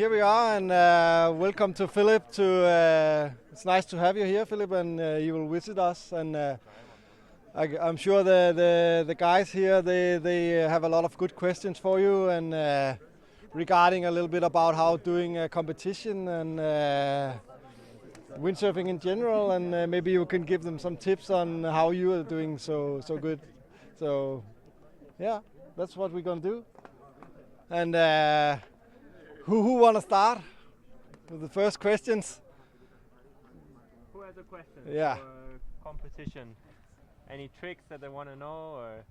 here we are, and welcome to Philip. It's nice to have you here, Philip, and you will visit us. And I'm sure the guys here they have a lot of good questions for you, and regarding a little bit about how doing a competition and windsurfing in general, and maybe you can give them some tips on how you are doing so good. So yeah, that's what we're gonna do. And who want to start with the first questions? Who has a question? Yeah. For competition. Any tricks that they want to know or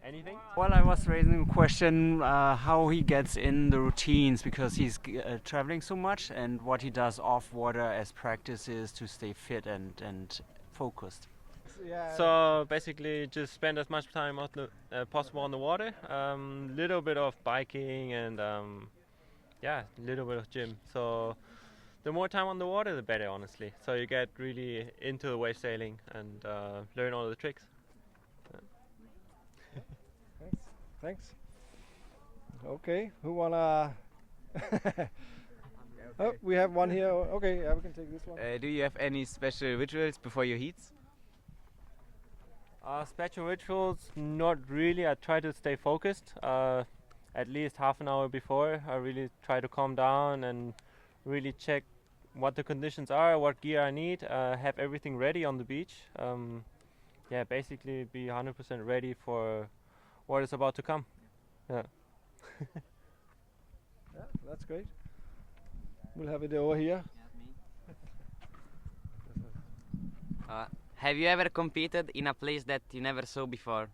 anything? Well, I was raising a question how he gets in the routines because he's traveling so much, and what he does off water as practices to stay fit and focused. Yeah. So basically just spend as much time possible on the water. Little bit of biking and little bit of gym. So the more time on the water, the better, honestly. So you get really into the wave sailing and learn all the tricks. Thanks. Okay, who wanna? Oh, we have one here. Okay, yeah, we can take this one. Do you have any special rituals before your heats? Special rituals, not really. I try to stay focused. At least half an hour before, I really try to calm down and really check what the conditions are, what gear I need, have everything ready on the beach. Basically be 100% ready for what is about to come. Yeah. Yeah, that's great. We'll have it over here. Have you ever competed in a place that you never saw before?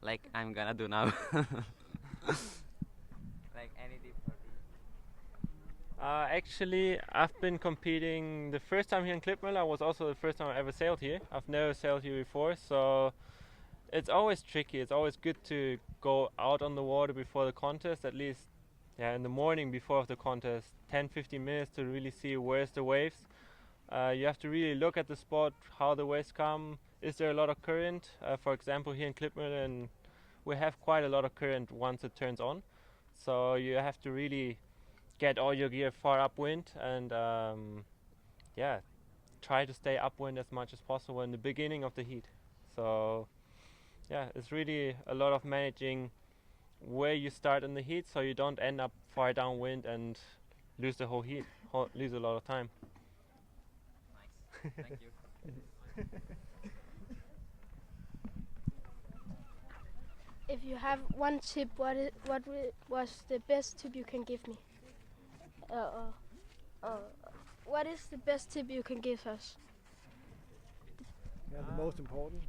Like I'm gonna do now. Like any difficulty? Actually, I've been competing the first time here in Klitmoller was also the first time I ever sailed here. I've never sailed here before, so it's always tricky. It's always good to go out on the water before the contest, at least in the morning before the contest, 10-15 minutes to really see where's the waves. You have to really look at the spot, how the waves come. Is there a lot of current? For example, here in Klitmoller, we have quite a lot of current once it turns on. So you have to really get all your gear far upwind and try to stay upwind as much as possible in the beginning of the heat. So yeah, it's really a lot of managing where you start in the heat so you don't end up far downwind and lose the whole heat, lose a lot of time. Nice, thank you. If you have one tip, what was the best tip you can give me? What is the best tip you can give us? Yeah, the most important.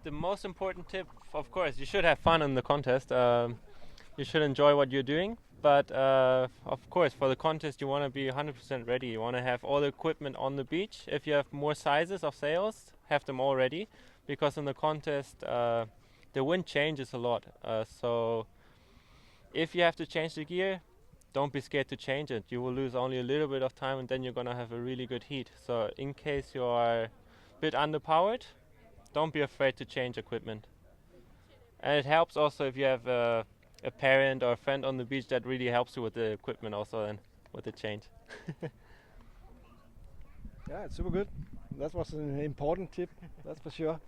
The most important tip, of course, you should have fun in the contest. You should enjoy what you're doing. But of course, for the contest, you want to be 100% ready. You want to have all the equipment on the beach. If you have more sizes of sails, have them all ready. Because in the contest, the wind changes a lot. So if you have to change the gear, don't be scared to change it. You will lose only a little bit of time and then you're going to have a really good heat. So in case you are a bit underpowered, don't be afraid to change equipment. And it helps also if you have a parent or a friend on the beach that really helps you with the equipment also and with the change. Yeah, it's super good. That was an important tip, that's for sure.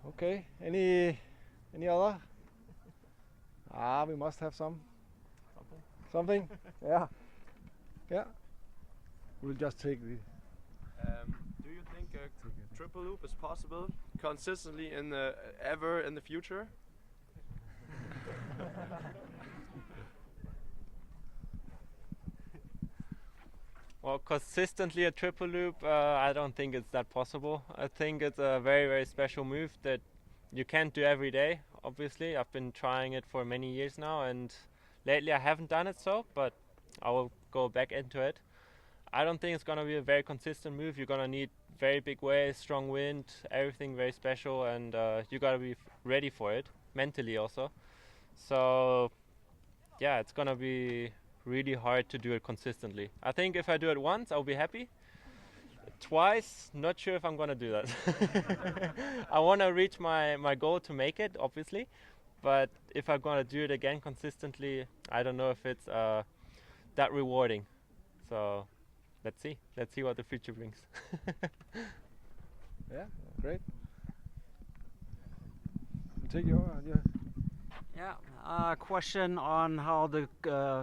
Okay, any other? We must have something. Yeah. We'll just take the. Do you think a triple loop is possible consistently ever in the future? Well, consistently a triple loop, I don't think it's that possible. I think it's a very, very special move that you can't do every day, obviously. I've been trying it for many years now, and lately I haven't done it but I will go back into it. I don't think it's going to be a very consistent move. You're going to need very big waves, strong wind, everything very special, and you got to be ready for it, mentally also. So yeah, it's going to be really hard to do it consistently. I think if I do it once, I'll be happy. Twice, not sure if I'm going to do that. I want to reach my goal to make it, obviously. But if I'm going to do it again consistently, I don't know if it's that rewarding. So let's see what the future brings. Yeah, great. Take your Yeah, question on how the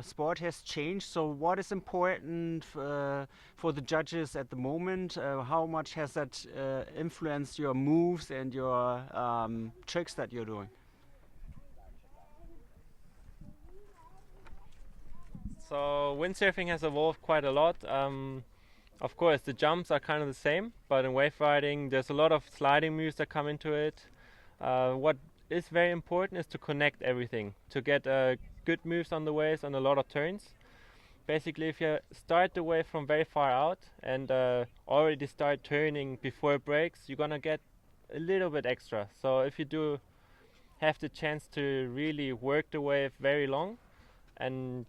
sport has changed. So what is important for the judges at the moment? How much has that influenced your moves and your tricks that you're doing? So windsurfing has evolved quite a lot. Of course, the jumps are kind of the same, but in wave riding, there's a lot of sliding moves that come into it. What is very important is to connect everything, to get good moves on the waves and a lot of turns. Basically, if you start the wave from very far out and already start turning before it breaks, you're gonna get a little bit extra. So if you do have the chance to really work the wave very long and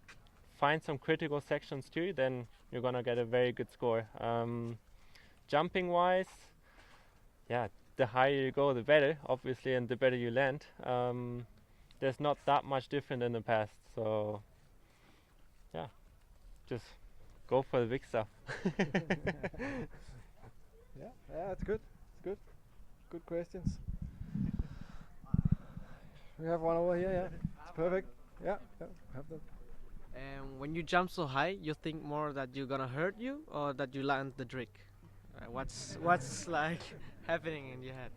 find some critical sections too, then you're gonna get a very good score. Jumping wise, yeah, the higher you go, the better, obviously, and the better you land. There's not that much different in the past, so yeah, just go for the big stuff. Yeah, that's good. It's good. Good questions. We have one over here. Yeah, it's perfect. Yeah, have them. And when you jump so high, you think more that you're gonna hurt you or that you land the trick? What's like happening in your head?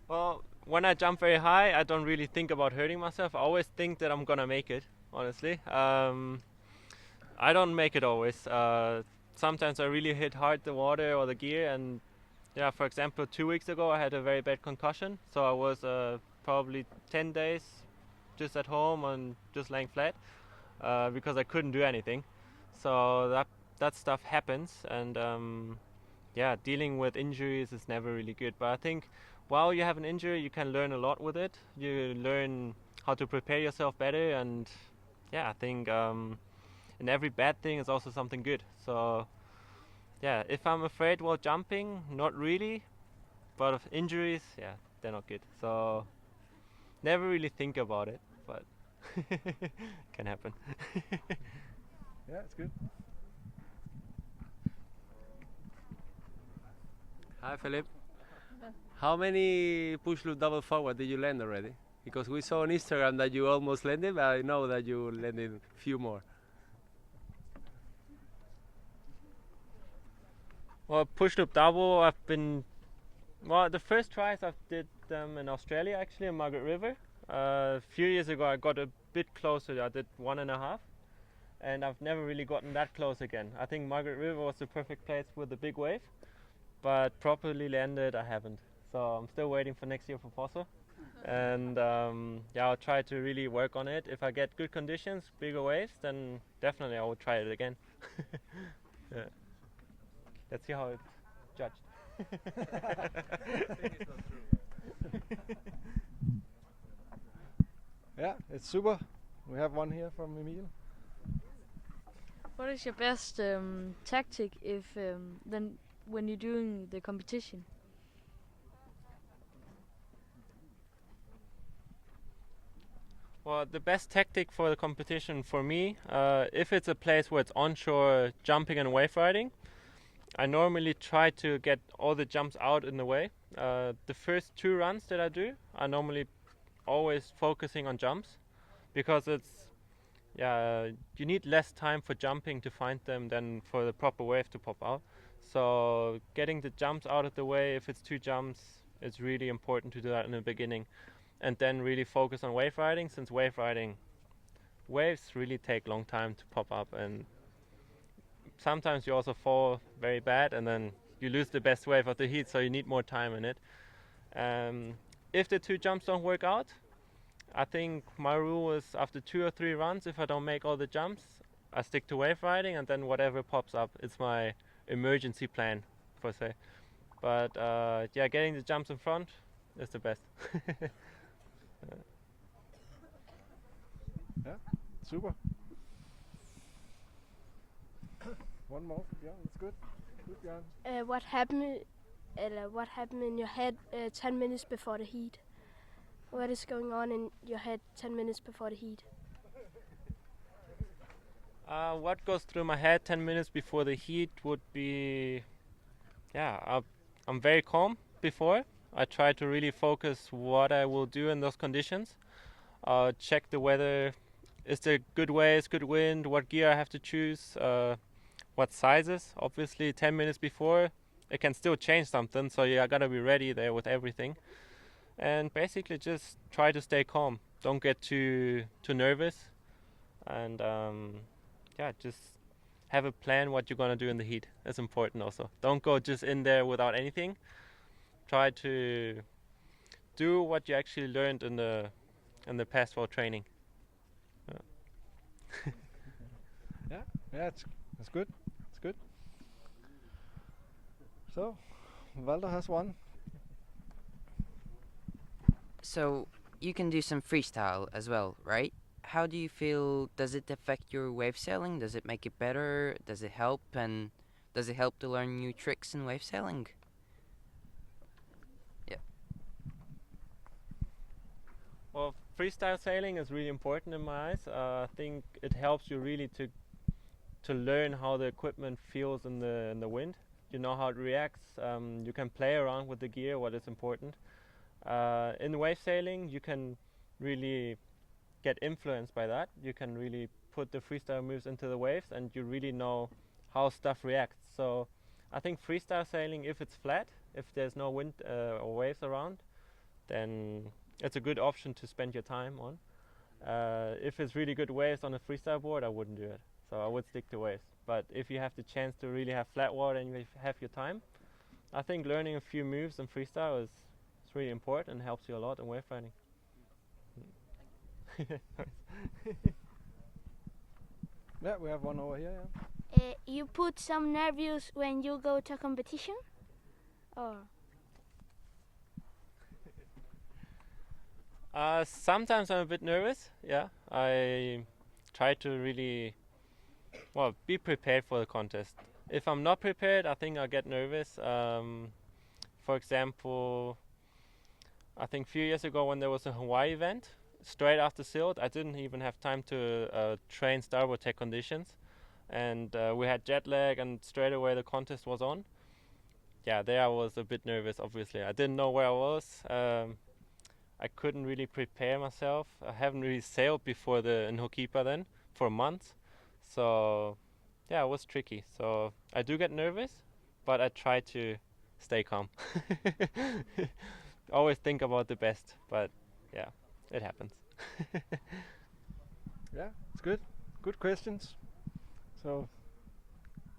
Well, when I jump very high, I don't really think about hurting myself. I always think that I'm gonna make it, honestly. I don't make it always. Sometimes I really hit hard the water or the gear, and yeah, for example, 2 weeks ago I had a very bad concussion, so I was probably 10 days just at home and just laying flat because I couldn't do anything. So that stuff happens, and yeah, dealing with injuries is never really good. But I think while you have an injury, you can learn a lot with it. You learn how to prepare yourself better, and yeah, I think in every bad thing is also something good. So yeah, if I'm afraid while jumping, not really, but of injuries, yeah, they're not good. So never really think about it, but can happen. Yeah, it's good. Hi, Philip. How many push loop double forward did you land already? Because we saw on Instagram that you almost landed, but I know that you landed a few more. Well, push loop double, the first tries I did them in Australia, actually, in Margaret River. A few years ago I got a bit closer, I did 1.5, and I've never really gotten that close again. I think Margaret River was the perfect place with the big wave, but properly landed I haven't. So I'm still waiting for next year for Fossa. And yeah, I'll try to really work on it. If I get good conditions, bigger waves, then definitely I will try it again. Yeah. Let's see how it's judged. Yeah, it's super. We have one here from Emil. What is your best tactic if when you're doing the competition? Well, the best tactic for the competition for me, if it's a place where it's onshore jumping and wave riding, I normally try to get all the jumps out in the way. The first 2 runs that I do, I normally always focusing on jumps, because you need less time for jumping to find them than for the proper wave to pop out. So getting the jumps out of the way, if it's 2 jumps, it's really important to do that in the beginning, and then really focus on wave riding, since waves really take long time to pop up, and sometimes you also fall very bad and then you lose the best wave of the heat, so you need more time in it. If the 2 jumps don't work out, I think my rule is after 2 or 3 runs, if I don't make all the jumps, I stick to wave riding, and then whatever pops up, it's my emergency plan, per se. But yeah, getting the jumps in front is the best. Yeah, super. One more. Yeah, that's good. Good, Jan. What happened in your head 10 minutes before the heat? what is going on in your head 10 minutes before the heat? What goes through my head 10 minutes before the heat would be, I'm very calm before. I try to really focus what I will do in those conditions. Check the weather. Is there good waves, good wind? What gear I have to choose? What sizes? Obviously, 10 minutes before, it can still change something. So I gotta be ready there with everything. And basically, just try to stay calm. Don't get too nervous. And just have a plan what you're gonna do in the heat. That's important also. Don't go just in there without anything. Try to do what you actually learned in the past for training. That's good. It's good. So, Walter has one. So you can do some freestyle as well, right? How do you feel? Does it affect your wave sailing? Does it make it better? Does it help? And does it help to learn new tricks in wave sailing? Yeah. Well, freestyle sailing is really important in my eyes. I think it helps you really to learn how the equipment feels in the wind. You know how it reacts. You can play around with the gear, what is important. In wave sailing, you can really get influenced by that. You can really put the freestyle moves into the waves and you really know how stuff reacts. So I think freestyle sailing, if it's flat, if there's no wind or waves around, then it's a good option to spend your time on. If it's really good waves on a freestyle board, I wouldn't do it. So I would stick to waves. But if you have the chance to really have flat water and you have your time, I think learning a few moves in freestyle is really important and helps you a lot in wave riding. Yeah, we have one over here. You put some nervous when you go to competition? Or? Sometimes I'm a bit nervous, yeah. I try to really, be prepared for the contest. If I'm not prepared, I think I'll get nervous. For example, I think a few years ago when there was a Hawaii event, straight after Silt, I didn't even have time to train starboard tech conditions. And we had jet lag and straight away the contest was on. Yeah, there I was a bit nervous, obviously. I didn't know where I was. I couldn't really prepare myself. I haven't really sailed before in Hokipa then for a month. So yeah, it was tricky. So I do get nervous, but I try to stay calm. Always think about the best, but yeah, it happens. Yeah, it's good. Good questions. So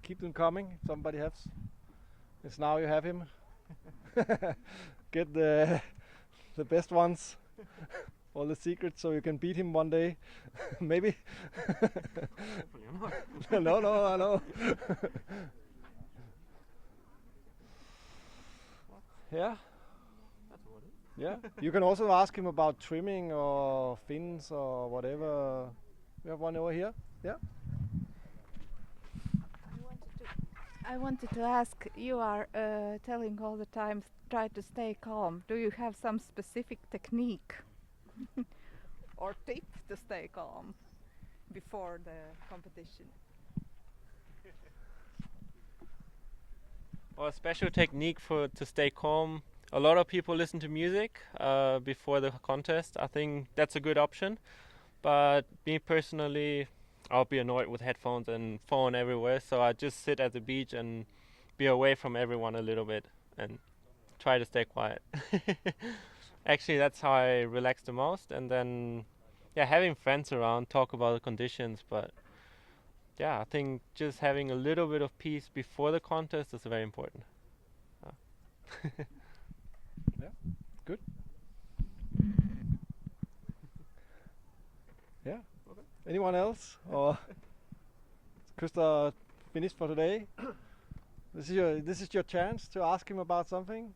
keep them coming. If somebody has, it's now you have him. Get the best ones, all the secrets, so you can beat him one day, maybe. No, I know. Yeah. Yeah. You can also ask him about trimming or fins or whatever. We have one over here. Yeah. I wanted to ask, you are telling all the time, try to stay calm. Do you have some specific technique or tip to stay calm before the competition? Or a special technique to stay calm. A lot of people listen to music before the contest. I think that's a good option. But me personally, I'll be annoyed with headphones and phone everywhere. So I just sit at the beach and be away from everyone a little bit and try to stay quiet. Actually, that's how I relax the most. And then, having friends around, talk about the conditions. But yeah, I think just having a little bit of peace before the contest is very important. Yeah, good. Yeah. Okay. Anyone else? Or Köster finished for today? This is your chance to ask him about something.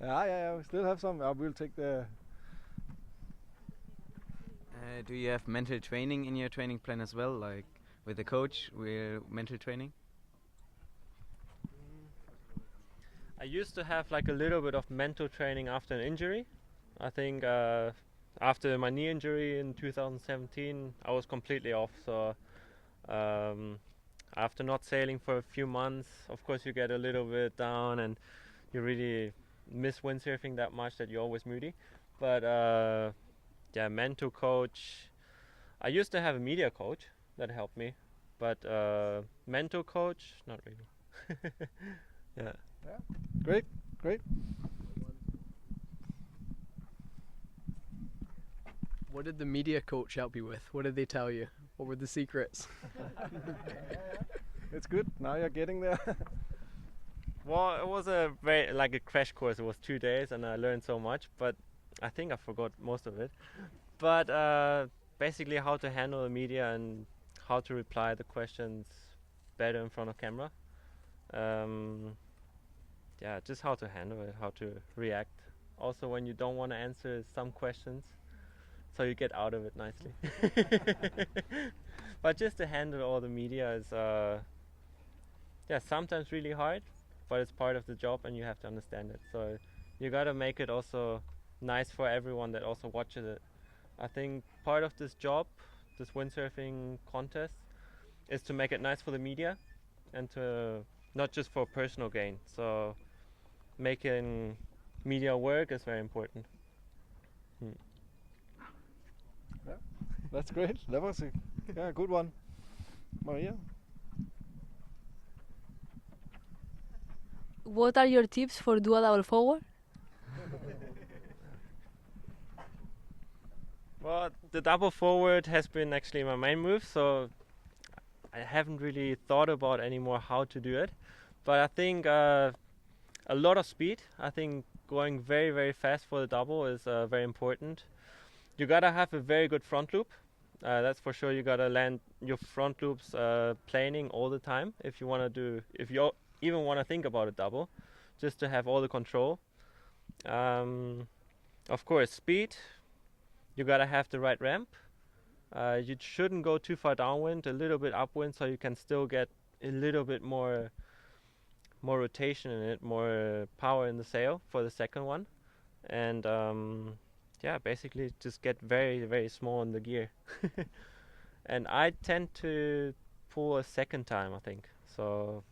Yeah. We still have some. We'll take the. Do you have mental training in your training plan as well, like with the coach, mental training? I used to have like a little bit of mental training after an injury. I think after my knee injury in 2017, I was completely off. So after not sailing for a few months, of course you get a little bit down and you really miss windsurfing that much that you're always moody. But yeah, mental coach. I used to have a media coach that helped me, but mental coach, not really. Yeah. Great, great. What did the media coach help you with? What did they tell you? What were the secrets? It's good. Now you're getting there. Well, it was a very like a crash course. It was 2 days, and I learned so much. But I think I forgot most of it. But basically, how to handle the media and how to reply the questions better in front of camera. Yeah, just how to handle it, how to react. Also, when you don't want to answer some questions, so you get out of it nicely. But just to handle all the media is, yeah, sometimes really hard, but it's part of the job and you have to understand it. So you gotta make it also nice for everyone that also watches it. I think part of this job, this windsurfing contest, is to make it nice for the media and to not just for personal gain. So making media work is very important. Yeah, that's great. That was a good one. Maria? What are your tips for do a double forward? Well, the double forward has been actually my main move, so I haven't really thought about anymore how to do it. But I think a lot of speed. I think going very, very fast for the double is very important. You gotta have a very good front loop. That's for sure. You gotta land your front loops planing all the time if you even want to think about a double, just to have all the control. Of course, speed. You gotta have the right ramp. You shouldn't go too far downwind, a little bit upwind, so you can still get a little bit more rotation in it, more power in the sail for the second one. And yeah, basically just get very, very small in the gear. And I tend to pull a second time, I think. So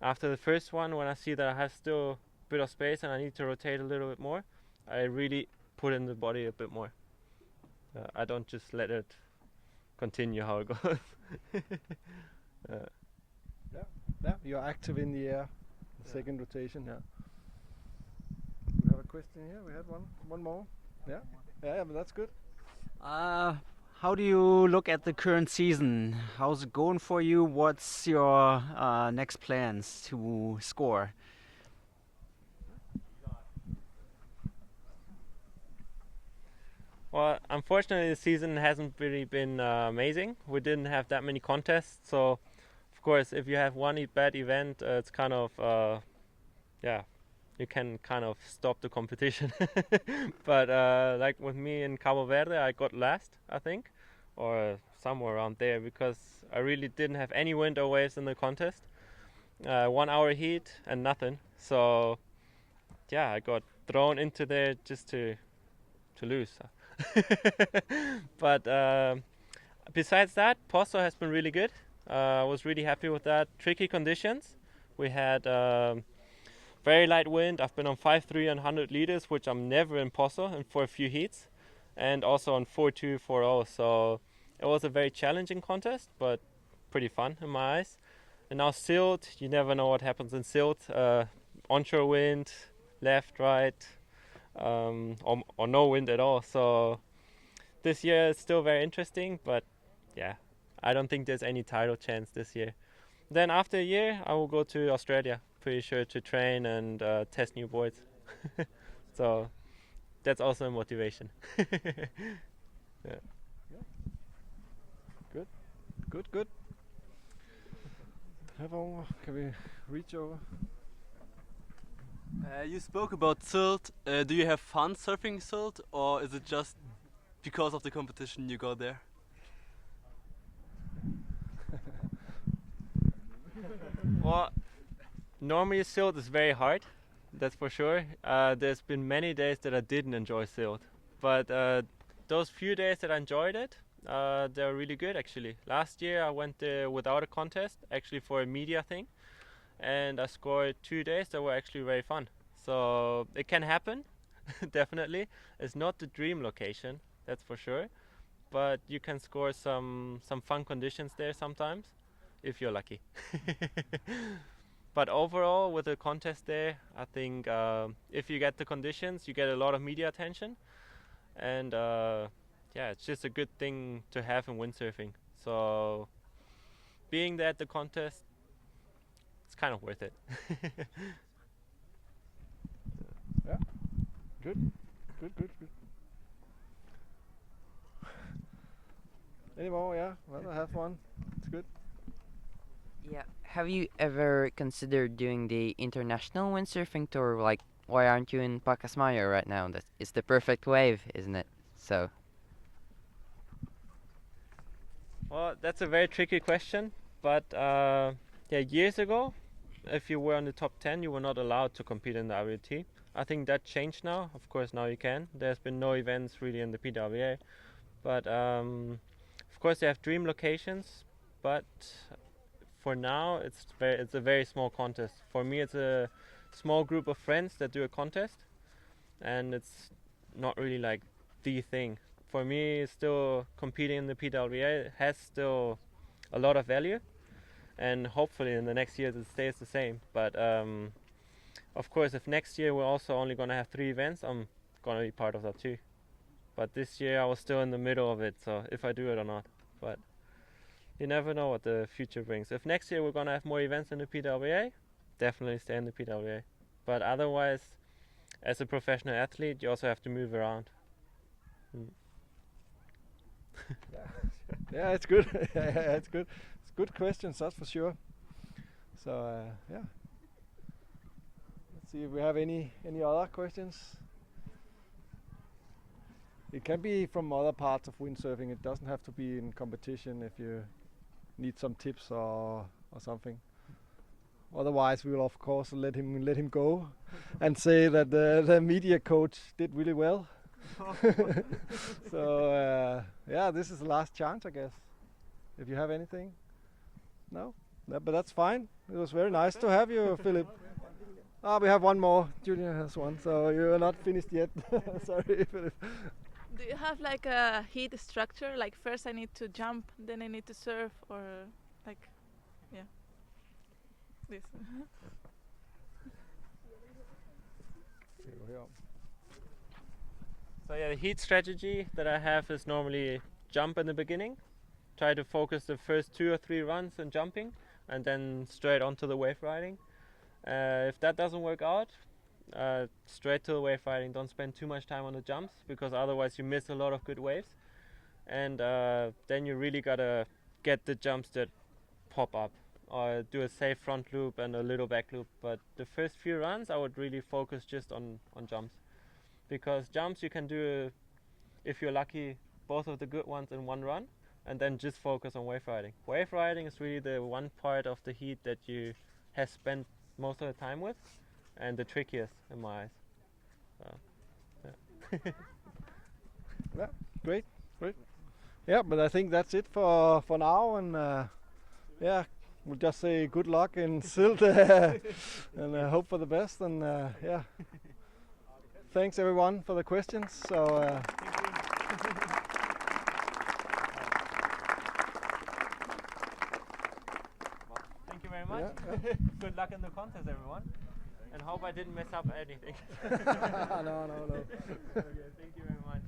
after the first one, when I see that I have still a bit of space and I need to rotate a little bit more, I really put in the body a bit more. I don't just let it continue how it goes. Yeah, you're active in the air. The second rotation. Yeah. We have a question here. We had one more. Yeah, but that's good. How do you look at the current season? How's it going for you? What's your next plans to score? Well, unfortunately, the season hasn't really been amazing. We didn't have that many contests, so of course, if you have one bad event, it's kind of, yeah, you can kind of stop the competition. But like with me in Cabo Verde, I got last, I think, or somewhere around there, because I really didn't have any wind or waves in the contest. 1 hour heat and nothing. So yeah, I got thrown into there just to lose. But besides that, Poso has been really good. I was really happy with that. Tricky conditions. We had very light wind. I've been on 5.3 and 100 liters, which I'm never in Poso, and for a few heats, and also on 4.2, 4.0. So it was a very challenging contest, but pretty fun in my eyes. And now silt, you never know what happens in silt. Onshore wind, left, right, or no wind at all. So this year is still very interesting, but yeah, I don't think there's any title chance this year. Then after a year, I will go to Australia, pretty sure, to train and test new boards. So that's also a motivation. Yeah. Good. Can we reach over? You spoke about silt. Do you have fun surfing silt, or is it just because of the competition you go there? Well, normally silt is very hard. that's for sure. There's been many days that I didn't enjoy silt, but those few days that I enjoyed it, they're really good actually. Last year I went there without a contest, actually for a media thing, and I scored 2 days that were actually very fun. So it can happen, definitely. It's not the dream location, that's for sure, but you can score some fun conditions there sometimes, if you're lucky. But overall, with the contest there, I think if you get the conditions, you get a lot of media attention, and yeah, it's just a good thing to have in windsurfing. So being there at the contest, it's kind of worth it. Yeah, good. Any more? Yeah, well, I have one. It's good. Yeah. Have you ever considered doing the international windsurfing tour? Like, why aren't you in Pacasmayo right now? That is the perfect wave, isn't it? So. Well, that's a very tricky question, but yeah, years ago, if you were on the top 10, you were not allowed to compete in the WT. I think that changed now. Of course, now you can. There's been no events really in the PWA, but of course they have dream locations, but for now it's a very small contest. For me, it's a small group of friends that do a contest, and it's not really like the thing. For me, still competing in the PWA has still a lot of value, and hopefully in the next years it stays the same. But of course, if next year we're also only going to have 3 events, I'm going to be part of that too. But this year I was still in the middle of it, so if I do it or not. But you never know what the future brings. If next year we're going to have more events in the PWA, definitely stay in the PWA. But otherwise, as a professional athlete, you also have to move around. Yeah, it's good. Yeah, it's good. It's good questions, that's for sure. So yeah. Let's see if we have any other questions. It can be from other parts of windsurfing. It doesn't have to be in competition if you need some tips or something. Otherwise, we will of course let him go and say that the media coach did really well. So yeah, this is the last chance, I guess. If you have anything, no, but that's fine. It was very nice to have you, Philip. We have one more. Julia has one, so you are not finished yet. Sorry, Philip. Do you have like a heat structure? Like first I need to jump, then I need to surf, or like, yeah, this. So yeah, the heat strategy that I have is normally jump in the beginning, try to focus the first 2 or 3 runs on jumping, and then straight onto the wave riding. If that doesn't work out, straight to the wave riding. Don't spend too much time on the jumps, because otherwise you miss a lot of good waves. And then you really gotta get the jumps that pop up, or do a safe front loop and a little back loop. But the first few runs I would really focus just on jumps, because jumps you can do, if you're lucky, both of the good ones in one run, and then just focus on wave riding. Wave riding is really the one part of the heat that you have spent most of the time with, and the trickiest in my eyes. Yeah. Yeah, great. Yeah, but I think that's it for now, and yeah, we'll just say good luck in silt and hope for the best, and yeah. Thanks everyone for the questions. So thank you very much. Yeah. Good luck in the contest, everyone, and hope I didn't mess up anything. No. Okay, thank you very much.